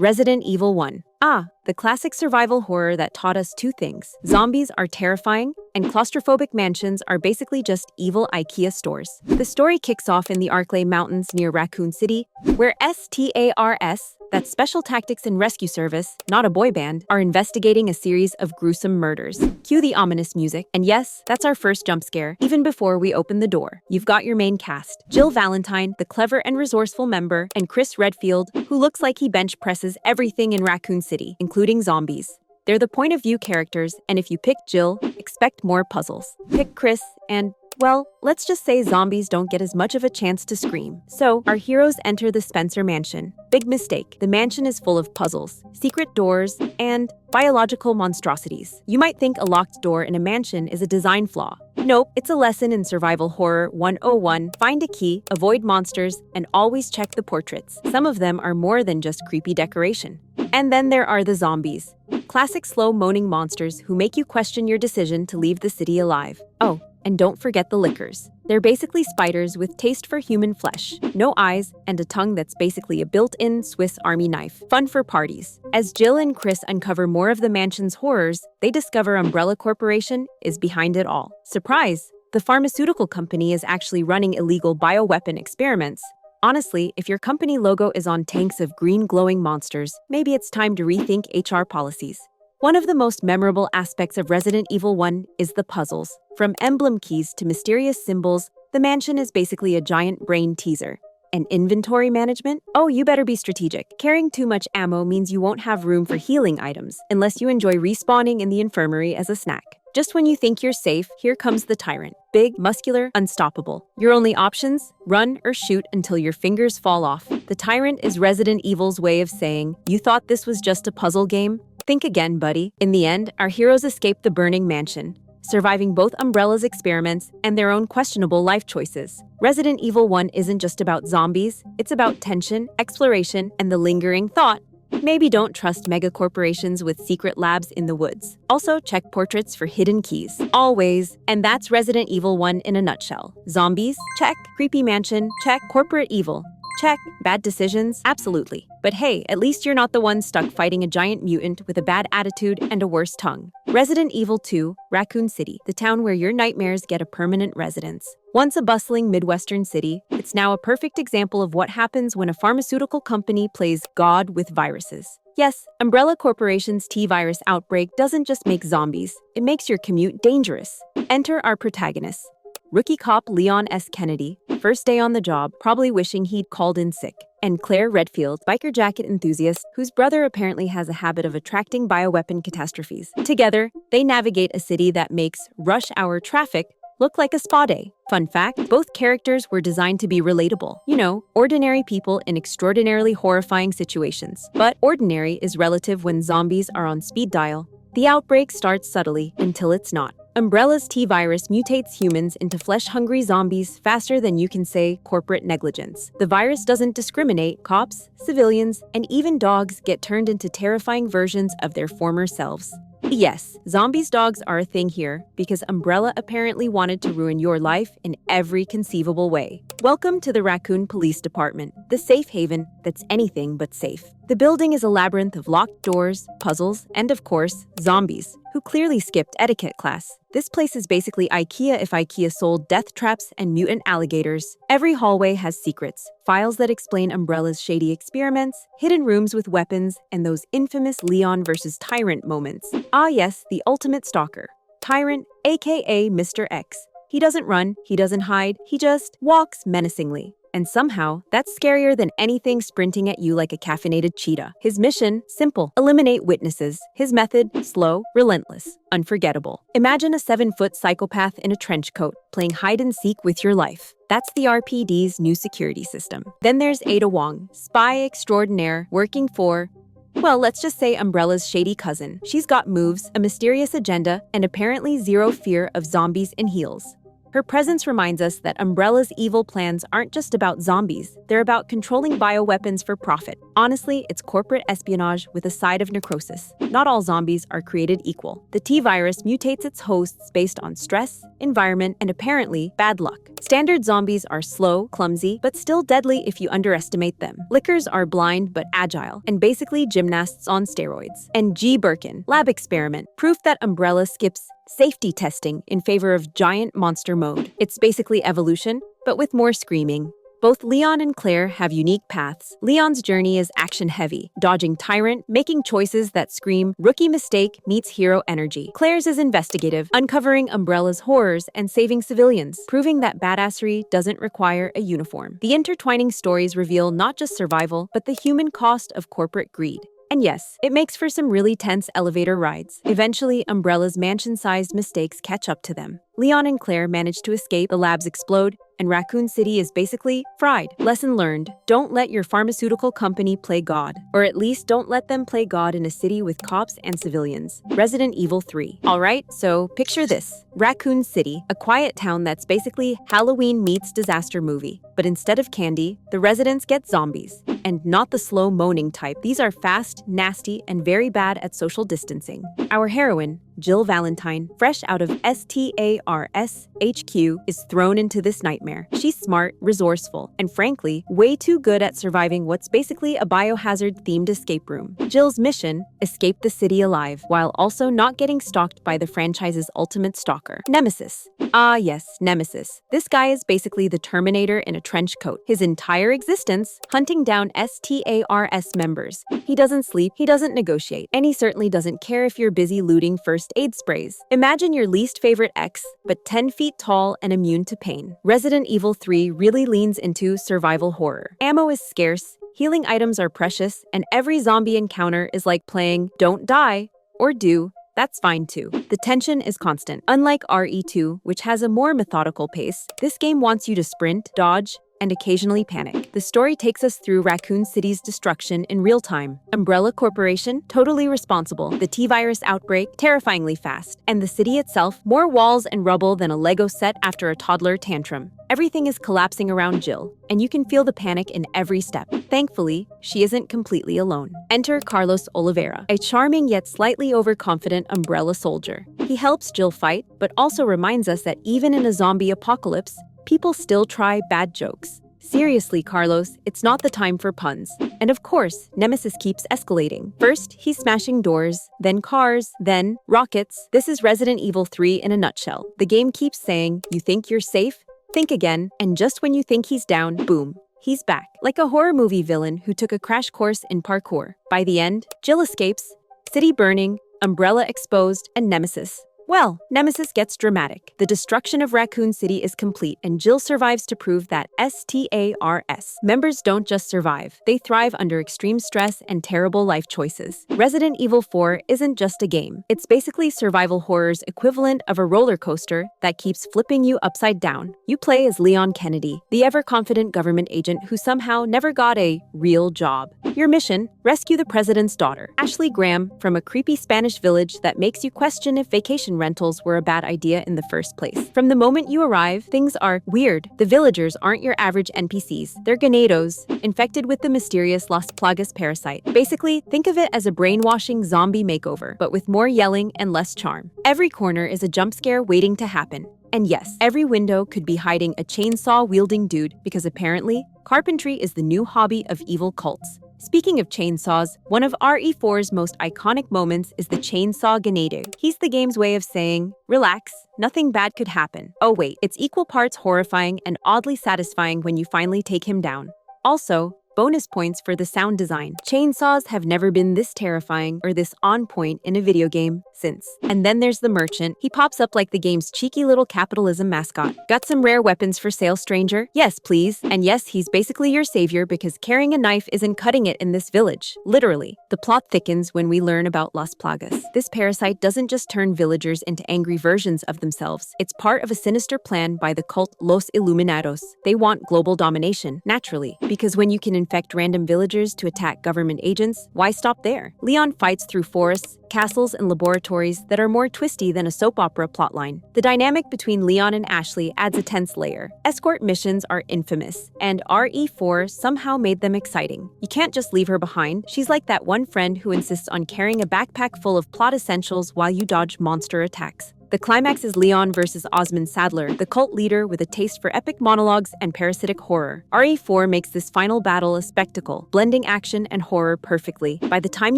Resident Evil 1. Ah, the classic survival horror that taught us two things. Zombies are terrifying, and claustrophobic mansions are basically just evil IKEA stores. The story kicks off in the Arklay Mountains near Raccoon City, where STARS, that's Special Tactics and Rescue Service, not a boy band, are investigating a series of gruesome murders. Cue the ominous music, and yes, that's our first jump scare, even before we open the door. You've got your main cast: Jill Valentine, the clever and resourceful member, and Chris Redfield, who looks like he bench presses everything in Raccoon City, including zombies. They're the point of view characters, and if you pick Jill, expect more puzzles. Pick Chris, and well, let's just say zombies don't get as much of a chance to scream. So, our heroes enter the Spencer Mansion. Big mistake. The mansion is full of puzzles, secret doors, and biological monstrosities. You might think a locked door in a mansion is a design flaw. Nope, it's a lesson in survival horror 101. Find a key, avoid monsters, and always check the portraits. Some of them are more than just creepy decoration. And then there are the zombies. Classic slow moaning monsters who make you question your decision to leave the city alive. Oh, and don't forget the lickers. They're basically spiders with taste for human flesh, no eyes, and a tongue that's basically a built-in Swiss Army knife. Fun for parties. As Jill and Chris uncover more of the mansion's horrors, they discover Umbrella Corporation is behind it all. Surprise! The pharmaceutical company is actually running illegal bioweapon experiments. Honestly, if your company logo is on tanks of green glowing monsters, maybe it's time to rethink HR policies. One of the most memorable aspects of Resident Evil 1 is the puzzles. From emblem keys to mysterious symbols, the mansion is basically a giant brain teaser. And inventory management? Oh, you better be strategic. Carrying too much ammo means you won't have room for healing items, unless you enjoy respawning in the infirmary as a snack. Just when you think you're safe, here comes the tyrant. Big, muscular, unstoppable. Your only options? Run or shoot until your fingers fall off. The tyrant is Resident Evil's way of saying, you thought this was just a puzzle game? Think again, buddy. In the end, our heroes escape the burning mansion, surviving both Umbrella's experiments and their own questionable life choices. Resident Evil 1 isn't just about zombies, it's about tension, exploration, and the lingering thought, maybe don't trust megacorporations with secret labs in the woods. Also, check portraits for hidden keys. Always. And that's Resident Evil 1 in a nutshell. Zombies? Check. Creepy mansion? Check. Corporate evil? Check. Bad decisions? Absolutely. But hey, at least you're not the one stuck fighting a giant mutant with a bad attitude and a worse tongue. Resident Evil 2, Raccoon City, the town where your nightmares get a permanent residence. Once a bustling Midwestern city, it's now a perfect example of what happens when a pharmaceutical company plays God with viruses. Yes, Umbrella Corporation's T-virus outbreak doesn't just make zombies, it makes your commute dangerous. Enter our protagonists. Rookie cop Leon S. Kennedy, first day on the job, probably wishing he'd called in sick. And Claire Redfield, biker jacket enthusiast, whose brother apparently has a habit of attracting bioweapon catastrophes. Together, they navigate a city that makes rush hour traffic look like a spa day. Fun fact, both characters were designed to be relatable. You know, ordinary people in extraordinarily horrifying situations. But ordinary is relative when zombies are on speed dial. The outbreak starts subtly until it's not. Umbrella's T-virus mutates humans into flesh-hungry zombies faster than you can say corporate negligence. The virus doesn't discriminate. Cops, civilians, and even dogs get turned into terrifying versions of their former selves. Yes, zombies dogs are a thing here because Umbrella apparently wanted to ruin your life in every conceivable way. Welcome to the Raccoon Police Department, the safe haven that's anything but safe. The building is a labyrinth of locked doors, puzzles, and of course, zombies, who clearly skipped etiquette class. This place is basically IKEA if IKEA sold death traps and mutant alligators. Every hallway has secrets, files that explain Umbrella's shady experiments, hidden rooms with weapons, and those infamous Leon versus Tyrant moments. Ah yes, the ultimate stalker. Tyrant, aka Mr. X. He doesn't run, he doesn't hide, he just walks menacingly. And somehow, that's scarier than anything sprinting at you like a caffeinated cheetah. His mission? Simple. Eliminate witnesses. His method? Slow, relentless, unforgettable. Imagine a 7-foot psychopath in a trench coat, playing hide-and-seek with your life. That's the RPD's new security system. Then there's Ada Wong, spy extraordinaire, working for, well, let's just say Umbrella's shady cousin. She's got moves, a mysterious agenda, and apparently zero fear of zombies and heels. Her presence reminds us that Umbrella's evil plans aren't just about zombies, they're about controlling bioweapons for profit. Honestly, it's corporate espionage with a side of necrosis. Not all zombies are created equal. The T-virus mutates its hosts based on stress, environment, and apparently, bad luck. Standard zombies are slow, clumsy, but still deadly if you underestimate them. Lickers are blind but agile, and basically gymnasts on steroids. And G. Birkin, lab experiment, proof that Umbrella skips safety testing in favor of giant monster mode. It's basically evolution, but with more screaming. Both Leon and Claire have unique paths. Leon's journey is action-heavy, dodging tyrant, making choices that scream rookie mistake meets hero energy. Claire's is investigative, uncovering Umbrella's horrors and saving civilians, proving that badassery doesn't require a uniform. The intertwining stories reveal not just survival, but the human cost of corporate greed. And yes, it makes for some really tense elevator rides. Eventually, Umbrella's mansion-sized mistakes catch up to them. Leon and Claire manage to escape, the labs explode, and Raccoon City is basically fried. Lesson learned: don't let your pharmaceutical company play God. Or at least don't let them play God in a city with cops and civilians. Resident Evil 3. Alright, so picture this. Raccoon City, a quiet town that's basically Halloween meets disaster movie. But instead of candy, the residents get zombies. And not the slow moaning type. These are fast, nasty, and very bad at social distancing. Our heroine, Jill Valentine, fresh out of STARS HQ, is thrown into this nightmare. She's smart, resourceful, and frankly, way too good at surviving what's basically a biohazard-themed escape room. Jill's mission: escape the city alive, while also not getting stalked by the franchise's ultimate stalker, Nemesis. Ah yes, Nemesis. This guy is basically the Terminator in a trench coat. His entire existence, hunting down STARS members. He doesn't sleep, he doesn't negotiate, and he certainly doesn't care if you're busy looting first aid sprays. Imagine your least favorite ex, but 10 feet tall and immune to pain. Resident Evil 3 really leans into survival horror. Ammo is scarce, healing items are precious, and every zombie encounter is like playing Don't Die, or Do. That's fine too. The tension is constant. Unlike RE2, which has a more methodical pace, this game wants you to sprint, dodge, and occasionally panic. The story takes us through Raccoon City's destruction in real time. Umbrella Corporation, totally responsible. The T-virus outbreak, terrifyingly fast. And the city itself, more walls and rubble than a Lego set after a toddler tantrum. Everything is collapsing around Jill, and you can feel the panic in every step. Thankfully, she isn't completely alone. Enter Carlos Oliveira, a charming yet slightly overconfident Umbrella soldier. He helps Jill fight, but also reminds us that even in a zombie apocalypse, people still try bad jokes. Seriously, Carlos, it's not the time for puns. And of course, Nemesis keeps escalating. First, he's smashing doors, then cars, then rockets. This is Resident Evil 3 in a nutshell. The game keeps saying, you think you're safe? Think again, and just when you think he's down, boom, he's back. Like a horror movie villain who took a crash course in parkour. By the end, Jill escapes, city burning, Umbrella exposed, and Nemesis. Well, Nemesis gets dramatic. The destruction of Raccoon City is complete, and Jill survives to prove that STARS members don't just survive. They thrive under extreme stress and terrible life choices. Resident Evil 4 isn't just a game. It's basically survival horror's equivalent of a roller coaster that keeps flipping you upside down. You play as Leon Kennedy, the ever-confident government agent who somehow never got a real job. Your mission: rescue the president's daughter, Ashley Graham, from a creepy Spanish village that makes you question if vacation rentals were a bad idea in the first place. From the moment you arrive, things are weird. The villagers aren't your average NPCs. They're ganados, infected with the mysterious Las Plagas parasite. Basically, think of it as a brainwashing zombie makeover, but with more yelling and less charm. Every corner is a jump scare waiting to happen. And yes, every window could be hiding a chainsaw-wielding dude, because apparently, carpentry is the new hobby of evil cults. Speaking of chainsaws, one of RE4's most iconic moments is the chainsaw Ganado. He's the game's way of saying, relax, nothing bad could happen. Oh wait, it's equal parts horrifying and oddly satisfying when you finally take him down. Also, bonus points for the sound design. Chainsaws have never been this terrifying or this on point in a video game since. And then there's the merchant. He pops up like the game's cheeky little capitalism mascot. Got some rare weapons for sale, stranger? Yes, please. And yes, he's basically your savior because carrying a knife isn't cutting it in this village. Literally. The plot thickens when we learn about Las Plagas. This parasite doesn't just turn villagers into angry versions of themselves. It's part of a sinister plan by the cult Los Iluminados. They want global domination, naturally, because when you can infect infect random villagers to attack government agents, why stop there? Leon fights through forests, castles, and laboratories that are more twisty than a soap opera plotline. The dynamic between Leon and Ashley adds a tense layer. Escort missions are infamous, and RE4 somehow made them exciting. You can't just leave her behind. She's like that one friend who insists on carrying a backpack full of plot essentials while you dodge monster attacks. The climax is Leon versus Osmond Sadler, the cult leader with a taste for epic monologues and parasitic horror. RE4 makes this final battle a spectacle, blending action and horror perfectly. By the time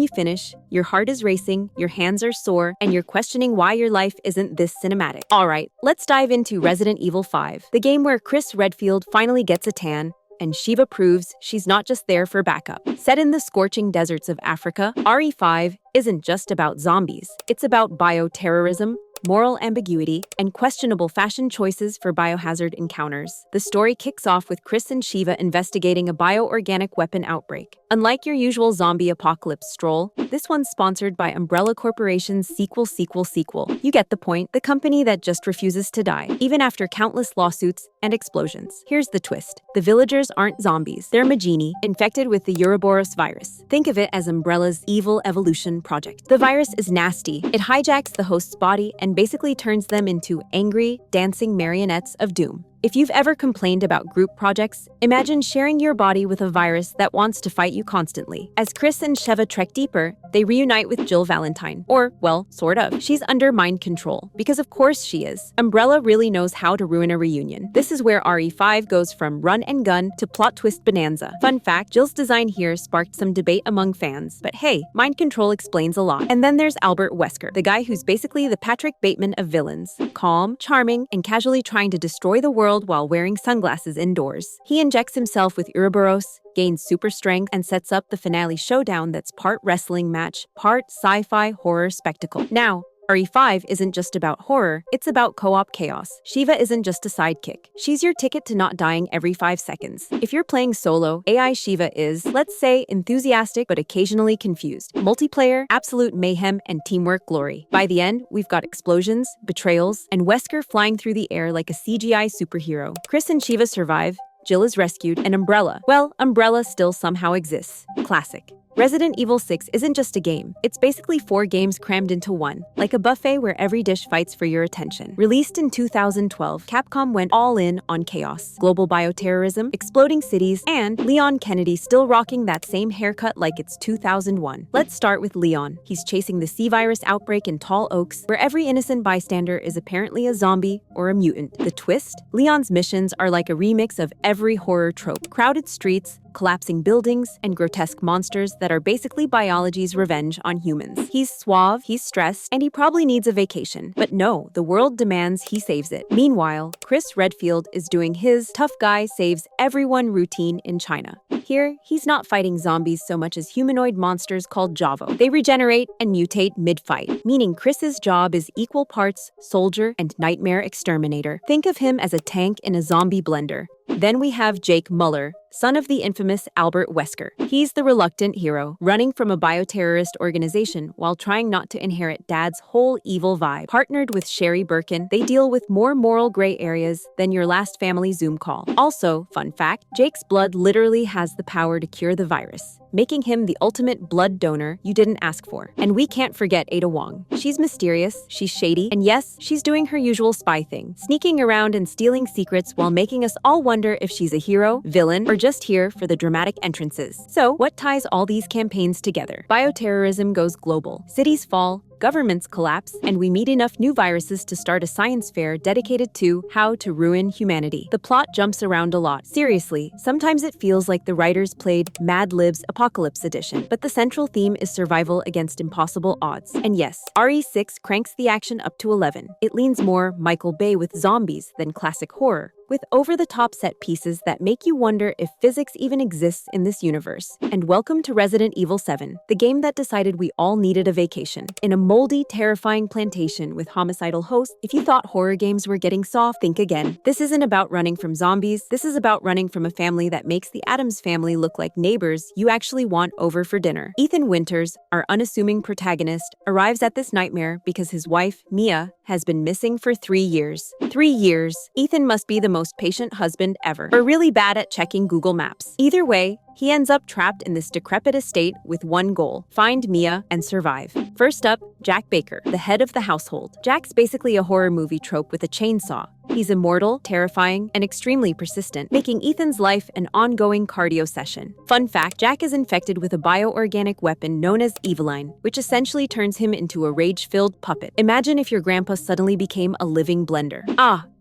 you finish, your heart is racing, your hands are sore, and you're questioning why your life isn't this cinematic. Alright, let's dive into Resident Evil 5, the game where Chris Redfield finally gets a tan, and Shiva proves she's not just there for backup. Set in the scorching deserts of Africa, RE5 isn't just about zombies. It's about bioterrorism, moral ambiguity, and questionable fashion choices for biohazard encounters. The story kicks off with Chris and Shiva investigating a bioorganic weapon outbreak. Unlike your usual zombie apocalypse stroll, this one's sponsored by Umbrella Corporation's sequel. You get the point, the company that just refuses to die, even after countless lawsuits and explosions. Here's the twist. The villagers aren't zombies. They're Magini, infected with the Ouroboros virus. Think of it as Umbrella's evil evolution project. The virus is nasty. It hijacks the host's body and basically turns them into angry, dancing marionettes of doom. If you've ever complained about group projects, imagine sharing your body with a virus that wants to fight you constantly. As Chris and Sheva trek deeper, they reunite with Jill Valentine. Or, well, sort of. She's under mind control, because of course she is. Umbrella really knows how to ruin a reunion. This is where RE5 goes from run and gun to plot twist bonanza. Fun fact, Jill's design here sparked some debate among fans. But hey, mind control explains a lot. And then there's Albert Wesker, the guy who's basically the Patrick Bateman of villains. Calm, charming, and casually trying to destroy the world while wearing sunglasses indoors. He injects himself with Ouroboros, gains super strength, and sets up the finale showdown that's part wrestling match, part sci-fi horror spectacle. Now, RE5 isn't just about horror, it's about co-op chaos. Shiva isn't just a sidekick. She's your ticket to not dying every 5 seconds. If you're playing solo, AI Shiva is, let's say, enthusiastic but occasionally confused. Multiplayer, absolute mayhem, and teamwork glory. By the end, we've got explosions, betrayals, and Wesker flying through the air like a CGI superhero. Chris and Shiva survive, Jill is rescued, and Umbrella. Well, Umbrella still somehow exists. Classic. Resident Evil 6 isn't just a game. It's basically 4 games crammed into one, like a buffet where every dish fights for your attention. Released in 2012, Capcom went all in on chaos, global bioterrorism, exploding cities, and Leon Kennedy still rocking that same haircut like it's 2001. Let's start with Leon. He's chasing the C-virus outbreak in Tall Oaks, where every innocent bystander is apparently a zombie or a mutant. The twist? Leon's missions are like a remix of every horror trope. Crowded streets, collapsing buildings, and grotesque monsters that are basically biology's revenge on humans. He's suave, he's stressed, and he probably needs a vacation. But no, the world demands he saves it. Meanwhile, Chris Redfield is doing his tough guy saves everyone routine in China. Here, he's not fighting zombies so much as humanoid monsters called Javo. They regenerate and mutate mid-fight, meaning Chris's job is equal parts soldier and nightmare exterminator. Think of him as a tank in a zombie blender. Then we have Jake Muller, son of the infamous Albert Wesker. He's the reluctant hero, running from a bioterrorist organization while trying not to inherit Dad's whole evil vibe. Partnered with Sherry Birkin, they deal with more moral gray areas than your last family Zoom call. Also, fun fact, Jake's blood literally has the power to cure the virus, making him the ultimate blood donor you didn't ask for. And we can't forget Ada Wong. She's mysterious, she's shady, and yes, she's doing her usual spy thing, sneaking around and stealing secrets while making us all wonder if she's a hero, villain, or just here for the dramatic entrances. So, what ties all these campaigns together? Bioterrorism goes global. Cities fall, governments collapse, and we meet enough new viruses to start a science fair dedicated to how to ruin humanity. The plot jumps around a lot. Seriously, sometimes it feels like the writers played Mad Lib's Apocalypse Edition, but the central theme is survival against impossible odds. And yes, RE6 cranks the action up to 11. It leans more Michael Bay with zombies than classic horror, with over-the-top set pieces that make you wonder if physics even exists in this universe. And welcome to Resident Evil 7, the game that decided we all needed a vacation. In a moldy, terrifying plantation with homicidal hosts, if you thought horror games were getting soft, think again. This isn't about running from zombies, this is about running from a family that makes the Addams family look like neighbors you actually want over for dinner. Ethan Winters, our unassuming protagonist, arrives at this nightmare because his wife, Mia, has been missing for 3 years. 3 years. Ethan must be the most patient husband ever, or really bad at checking Google Maps. Either way, He ends up trapped in this decrepit estate with one goal: find Mia and survive. First up, Jack Baker, the head of the household. Jack's basically a horror movie trope with a chainsaw. He's immortal, terrifying, and extremely persistent, making Ethan's life an ongoing cardio session. Fun fact, Jack is infected with a bioorganic weapon known as Eveline, which essentially turns him into a rage-filled puppet. Imagine if your grandpa suddenly became a living blender.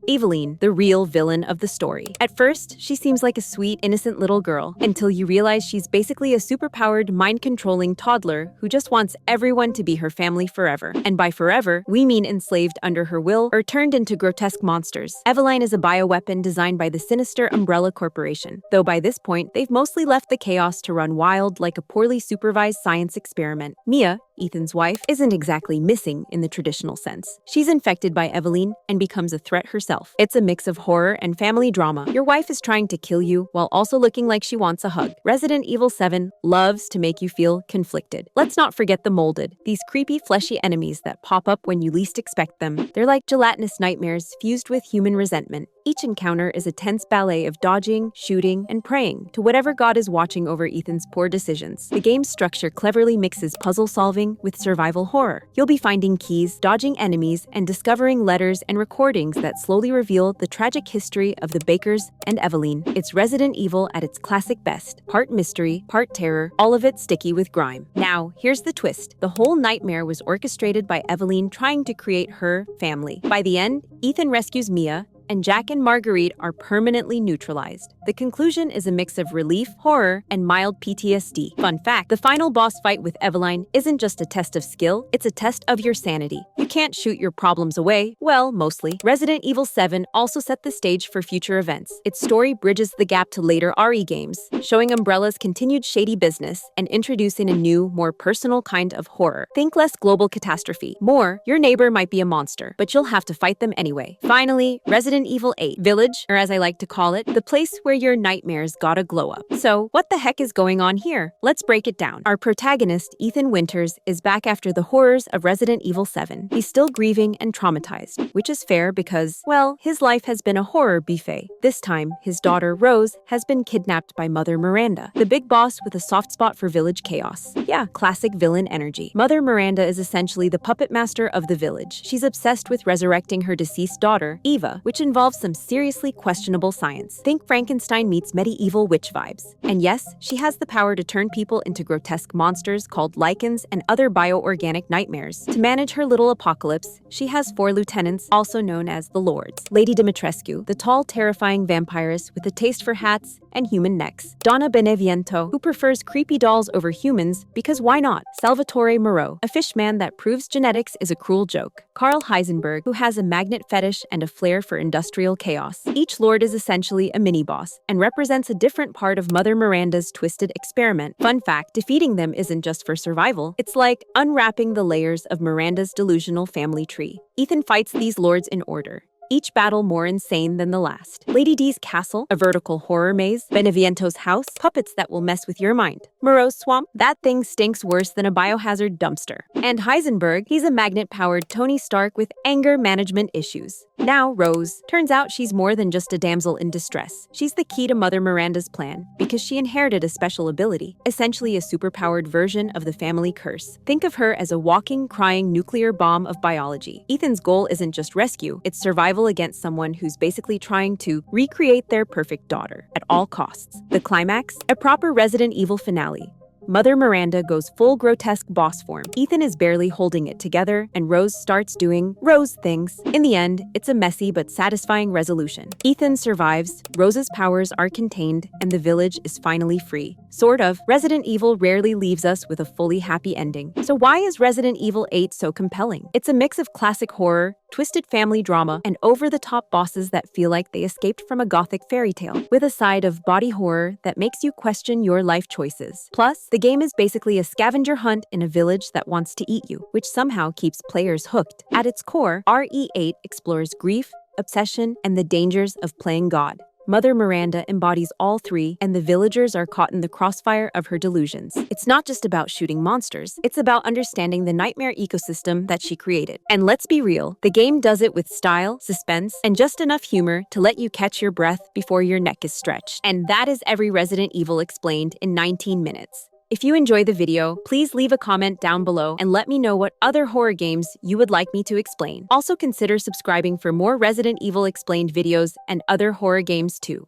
Eveline, the real villain of the story. At first, she seems like a sweet, innocent little girl, until you realize she's basically a superpowered, mind-controlling toddler who just wants everyone to be her family forever. And by forever, we mean enslaved under her will or turned into grotesque monsters. Eveline is a bioweapon designed by the sinister Umbrella Corporation, though by this point, they've mostly left the chaos to run wild like a poorly supervised science experiment. Mia, Ethan's wife, isn't exactly missing in the traditional sense. She's infected by Eveline and becomes a threat herself. It's a mix of horror and family drama. Your wife is trying to kill you while also looking like she wants a hug. Resident Evil 7 loves to make you feel conflicted. Let's not forget the molded, these creepy, fleshy enemies that pop up when you least expect them. They're like gelatinous nightmares fused with human resentment. Each encounter is a tense ballet of dodging, shooting, and praying to whatever god is watching over Ethan's poor decisions. The game's structure cleverly mixes puzzle solving with survival horror. You'll be finding keys, dodging enemies, and discovering letters and recordings that slowly reveal the tragic history of the Bakers and Eveline. It's Resident Evil at its classic best. Part mystery, part terror, all of it sticky with grime. Now, here's the twist. The whole nightmare was orchestrated by Eveline trying to create her family. By the end, Ethan rescues Mia, and Jack and Marguerite are permanently neutralized. The conclusion is a mix of relief, horror, and mild PTSD. Fun fact, the final boss fight with Eveline isn't just a test of skill, it's a test of your sanity. You can't shoot your problems away, well, mostly. Resident Evil 7 also set the stage for future events. Its story bridges the gap to later RE games, showing Umbrella's continued shady business and introducing a new, more personal kind of horror. Think less global catastrophe. More, your neighbor might be a monster, but you'll have to fight them anyway. Finally, Resident Evil 8 Village, or as I like to call it, the place where your nightmares gotta glow up. So, what the heck is going on here? Let's break it down. Our protagonist, Ethan Winters, is back after the horrors of Resident Evil 7. He's still grieving and traumatized, which is fair because, well, his life has been a horror buffet. This time, his daughter, Rose, has been kidnapped by Mother Miranda, the big boss with a soft spot for village chaos. Yeah, classic villain energy. Mother Miranda is essentially the puppet master of the village. She's obsessed with resurrecting her deceased daughter, Eva, which involves some seriously questionable science. Think Frankenstein meets medieval witch vibes. And yes, she has the power to turn people into grotesque monsters called lichens and other bioorganic nightmares. To manage her little apocalypse, she has 4 lieutenants, also known as the Lords. Lady Dimitrescu, the tall, terrifying vampiress with a taste for hats and human necks. Donna Beneviento, who prefers creepy dolls over humans because why not? Salvatore Moreau, a fishman that proves genetics is a cruel joke. Carl Heisenberg, who has a magnet fetish and a flair for industrial chaos. Each lord is essentially a mini-boss and represents a different part of Mother Miranda's twisted experiment. Fun fact, defeating them isn't just for survival. It's like unwrapping the layers of Miranda's delusional family tree. Ethan fights these lords in order, each battle more insane than the last. Lady D's castle, a vertical horror maze. Beneviento's house, puppets that will mess with your mind. Moreau's swamp, that thing stinks worse than a biohazard dumpster. And Heisenberg, he's a magnet-powered Tony Stark with anger management issues. Now, Rose. Turns out she's more than just a damsel in distress. She's the key to Mother Miranda's plan, because she inherited a special ability, essentially a superpowered version of the family curse. Think of her as a walking, crying nuclear bomb of biology. Ethan's goal isn't just rescue, it's survival against someone who's basically trying to recreate their perfect daughter at all costs. The climax? A proper Resident Evil finale. Mother Miranda goes full grotesque boss form. Ethan is barely holding it together, and Rose starts doing Rose things. In the end, it's a messy but satisfying resolution. Ethan survives, Rose's powers are contained, and the village is finally free. Sort of. Resident Evil rarely leaves us with a fully happy ending. So why is Resident Evil 8 so compelling? It's a mix of classic horror, twisted family drama, and over-the-top bosses that feel like they escaped from a gothic fairy tale, with a side of body horror that makes you question your life choices. Plus, the game is basically a scavenger hunt in a village that wants to eat you, which somehow keeps players hooked. At its core, RE8 explores grief, obsession, and the dangers of playing God. Mother Miranda embodies all three, and the villagers are caught in the crossfire of her delusions. It's not just about shooting monsters, it's about understanding the nightmare ecosystem that she created. And let's be real, the game does it with style, suspense, and just enough humor to let you catch your breath before your neck is stretched. And that is every Resident Evil explained in 19 minutes. If you enjoyed the video, please leave a comment down below and let me know what other horror games you would like me to explain. Also consider subscribing for more Resident Evil explained videos and other horror games too.